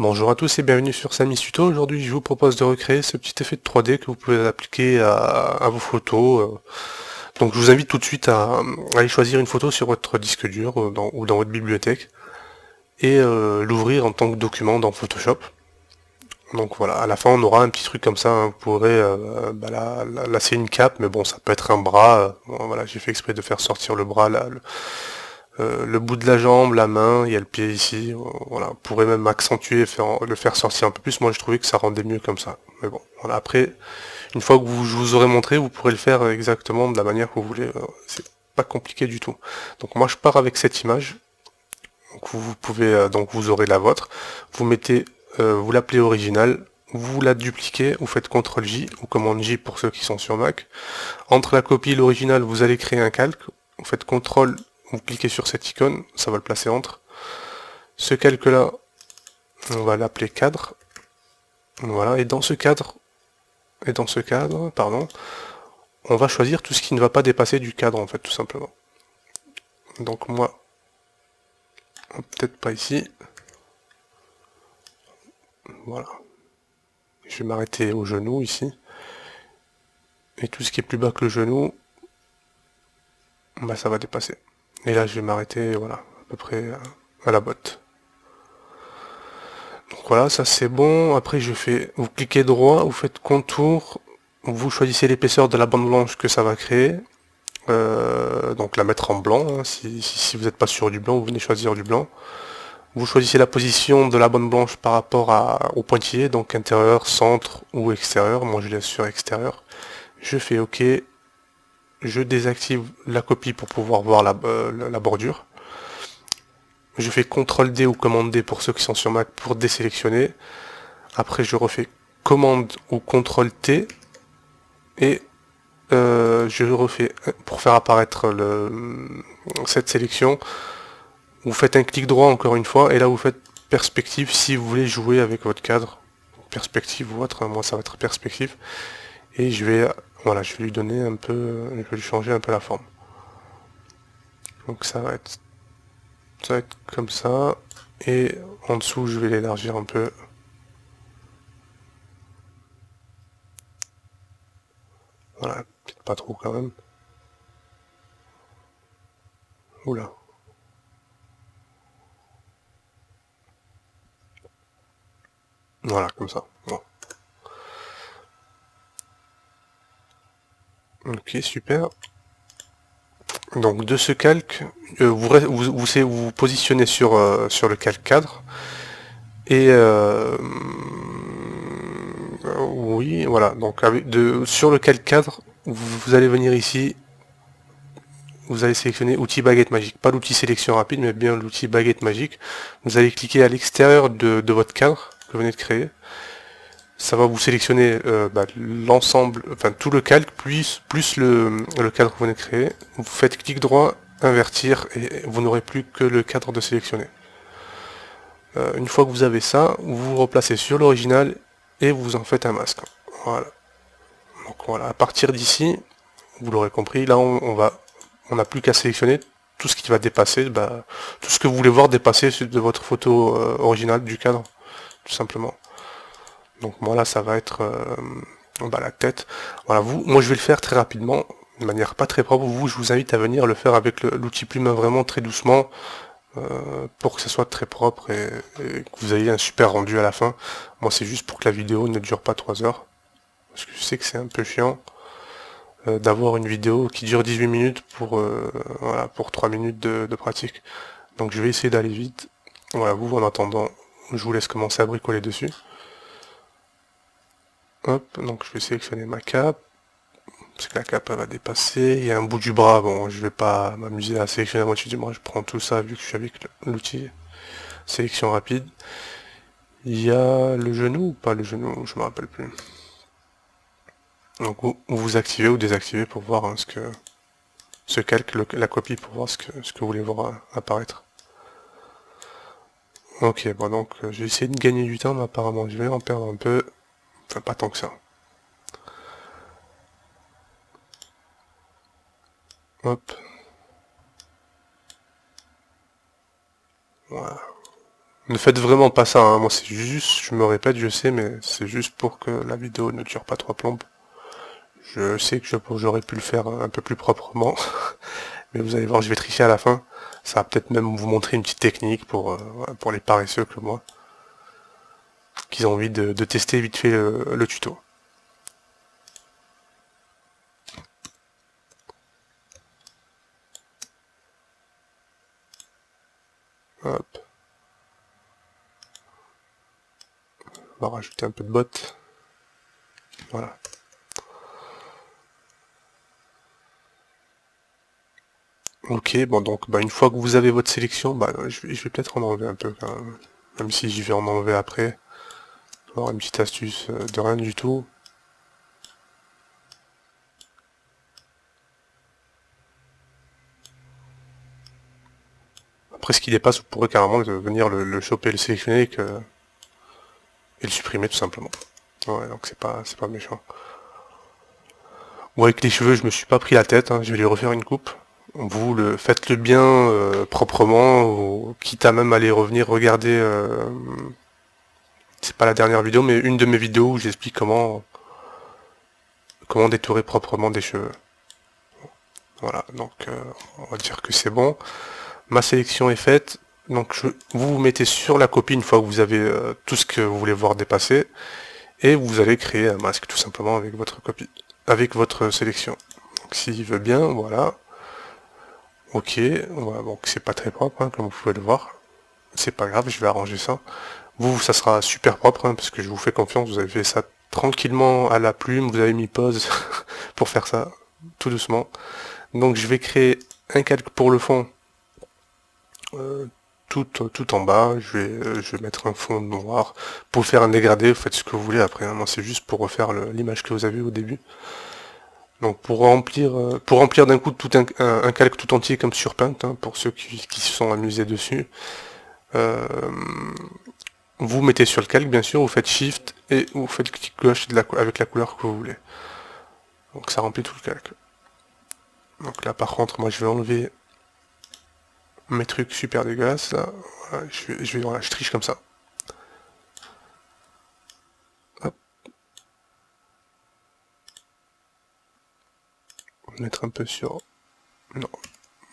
Bonjour à tous et bienvenue sur Samy's Tuto. Aujourd'hui je vous propose de recréer ce petit effet de 3D que vous pouvez appliquer à vos photos. Donc je vous invite tout de suite à aller choisir une photo sur votre disque dur ou dans votre bibliothèque et l'ouvrir en tant que document dans Photoshop. Donc voilà, à la fin on aura un petit truc comme ça, hein. Vous pourrez lasser une cape, mais bon ça peut être un bras. Bon, voilà, j'ai fait exprès de faire sortir le bras là, le bout de la jambe, la main, il y a le pied ici, voilà, on pourrait même accentuer, le faire sortir un peu plus, moi je trouvais que ça rendait mieux comme ça. Mais bon, voilà, après, une fois que je vous aurai montré, vous pourrez le faire exactement de la manière que vous voulez, c'est pas compliqué du tout. Donc moi je pars avec cette image, donc vous pouvez, donc vous aurez la vôtre, vous mettez, vous l'appelez original, vous la dupliquez, vous faites CTRL J ou commande J pour ceux qui sont sur Mac. Entre la copie et l'original, vous allez créer un calque, vous faites CTRL, vous cliquez sur cette icône, ça va le placer entre. Ce calque-là, on va l'appeler cadre. Voilà, et dans ce cadre, pardon, on va choisir tout ce qui ne va pas dépasser du cadre, en fait, tout simplement. Donc moi, peut-être pas ici. Voilà. Je vais m'arrêter au genou, ici. Et tout ce qui est plus bas que le genou, bah ça va dépasser. Et là, je vais m'arrêter, voilà, à peu près à la botte. Donc voilà, ça c'est bon. Après, vous cliquez droit, vous faites contour, vous choisissez l'épaisseur de la bande blanche que ça va créer. Donc la mettre en blanc, hein. Si vous n'êtes pas sûr du blanc, vous venez choisir du blanc. Vous choisissez la position de la bande blanche par rapport au pointillé, donc intérieur, centre ou extérieur. Moi je laisse sur extérieur. Je fais OK. Je désactive la copie pour pouvoir voir la bordure. Je fais CTRL D ou commande D pour ceux qui sont sur Mac pour désélectionner. Après je refais commande ou CTRL T et je refais pour faire apparaître cette sélection. Vous faites un clic droit encore une fois et là vous faites perspective si vous voulez jouer avec votre cadre. Perspective ou autre, moi ça va être perspective. Et voilà, je vais lui donner un peu, je vais lui changer un peu la forme. Donc ça va être comme ça. Et en dessous je vais l'élargir un peu. Voilà, peut-être pas trop quand même. Oula. Voilà, comme ça. Bon. Ok, super. Donc de ce calque, vous positionnez sur le calque cadre. Et oui, voilà. Donc sur le calque cadre, vous allez venir ici, vous allez sélectionner outil baguette magique. Pas l'outil sélection rapide, mais bien l'outil baguette magique. Vous allez cliquer à l'extérieur de votre cadre que vous venez de créer. Ça va vous sélectionner l'ensemble, enfin tout le calque, plus le cadre que vous venez de créer. Vous faites clic droit, invertir, et vous n'aurez plus que le cadre de sélectionner. Une fois que vous avez ça, vous vous replacez sur l'original et vous en faites un masque. Voilà. Donc voilà, à partir d'ici, vous l'aurez compris, là on n'a plus qu'à sélectionner tout ce qui va dépasser, tout ce que vous voulez voir dépasser de votre photo originale du cadre, tout simplement. Donc moi là ça va être la tête. Voilà, moi je vais le faire très rapidement, de manière pas très propre. Je vous invite à venir le faire avec l'outil plume vraiment très doucement, pour que ça soit très propre et que vous ayez un super rendu à la fin. Moi c'est juste pour que la vidéo ne dure pas 3 heures, parce que je sais que c'est un peu chiant d'avoir une vidéo qui dure 18 minutes voilà, pour 3 minutes de pratique. Donc je vais essayer d'aller vite. Voilà, vous en attendant, je vous laisse commencer à bricoler dessus. Hop, donc je vais sélectionner ma cape, parce que la cape elle va dépasser. Il y a un bout du bras, bon je vais pas m'amuser à sélectionner la moitié du bras, je prends tout ça vu que je suis avec l'outil sélection rapide. Il y a le genou ou pas le genou, je me rappelle plus. Donc vous activez ou désactivez pour voir hein, ce calque, la copie pour voir ce que vous voulez voir apparaître. Ok, bon donc je vais essayer de gagner du temps, mais apparemment je vais en perdre un peu. Enfin pas tant que ça. Hop. Voilà. Ne faites vraiment pas ça, hein. Moi c'est juste, je me répète, je sais, mais c'est juste pour que la vidéo ne dure pas 3 plombes. Je sais que j'aurais pu le faire un peu plus proprement, mais vous allez voir, je vais tricher à la fin. Ça va peut-être même vous montrer une petite technique pour les paresseux que moi, qui ont envie de tester vite fait le tuto. Hop. On va rajouter un peu de bottes. Voilà. Ok, bon donc une fois que vous avez votre sélection, je vais peut-être en enlever un peu quand même. Même si je vais en enlever après. Alors une petite astuce de rien du tout. Après ce qui dépasse, vous pourrez carrément venir le choper, le sélectionner et le supprimer tout simplement. Ouais, donc c'est pas méchant. Bon, avec les cheveux, je me suis pas pris la tête, hein, je vais lui refaire une coupe. Vous faites-le bien proprement, ou, quitte à même aller revenir regarder, c'est pas la dernière vidéo, mais une de mes vidéos où j'explique comment détourer proprement des cheveux. Voilà, donc on va dire que c'est bon. Ma sélection est faite, donc vous mettez sur la copie une fois que vous avez tout ce que vous voulez voir dépasser, et vous allez créer un masque tout simplement avec votre copie, avec votre sélection. Donc s'il veut bien, voilà. Ok, voilà, donc c'est pas très propre, hein, comme vous pouvez le voir. C'est pas grave, je vais arranger ça. Vous, ça sera super propre, hein, parce que je vous fais confiance, vous avez fait ça tranquillement à la plume, vous avez mis pause pour faire ça, tout doucement. Donc je vais créer un calque pour le fond, tout en bas, je vais mettre un fond noir. Pour faire un dégradé, vous faites ce que vous voulez après, hein. Moi c'est juste pour refaire l'image que vous avez au début. Donc pour remplir d'un coup tout un calque tout entier comme sur Paint, hein, pour ceux qui se sont amusés dessus, euh, vous mettez sur le calque bien sûr, vous faites Shift et vous faites clic gauche avec la couleur que vous voulez. Donc ça remplit tout le calque. Donc là par contre moi je vais enlever mes trucs super dégueulasses là. Voilà, voilà, je triche comme ça. Hop. Mettre un peu sur... Non,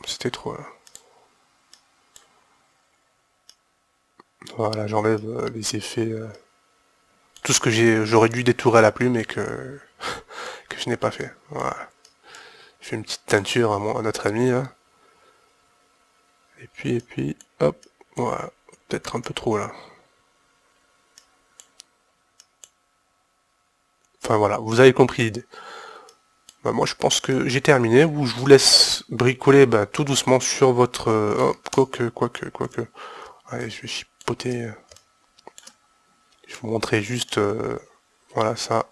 c'était trop là. Voilà, j'enlève les effets... tout ce que j'aurais dû détourer à la plume et que je n'ai pas fait. Voilà. Je fais une petite teinture à notre ami là. Et puis, hop, voilà. Peut-être un peu trop là. Enfin voilà, vous avez compris l'idée. Moi je pense que j'ai terminé, je vous laisse bricoler tout doucement sur votre... quoique. Allez, je vais chipoter. Je vais vous montrer juste... voilà ça.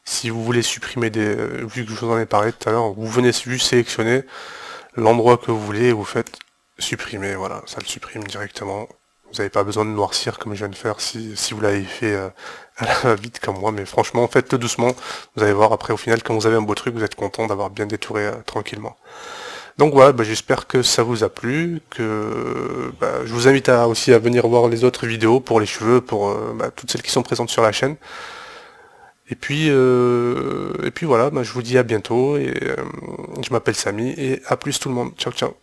Si vous voulez supprimer vu que je vous en ai parlé tout à l'heure, vous venez juste sélectionner l'endroit que vous voulez et vous faites supprimer, voilà, ça le supprime directement. Vous n'avez pas besoin de noircir comme je viens de faire si vous l'avez fait à la va-vite comme moi, mais franchement, faites-le doucement. Vous allez voir après au final, quand vous avez un beau truc, vous êtes content d'avoir bien détouré tranquillement. Donc voilà, j'espère que ça vous a plu, que je vous invite aussi à venir voir les autres vidéos pour les cheveux, pour toutes celles qui sont présentes sur la chaîne. Et puis voilà, je vous dis à bientôt, et je m'appelle Samy, et à plus tout le monde. Ciao ciao.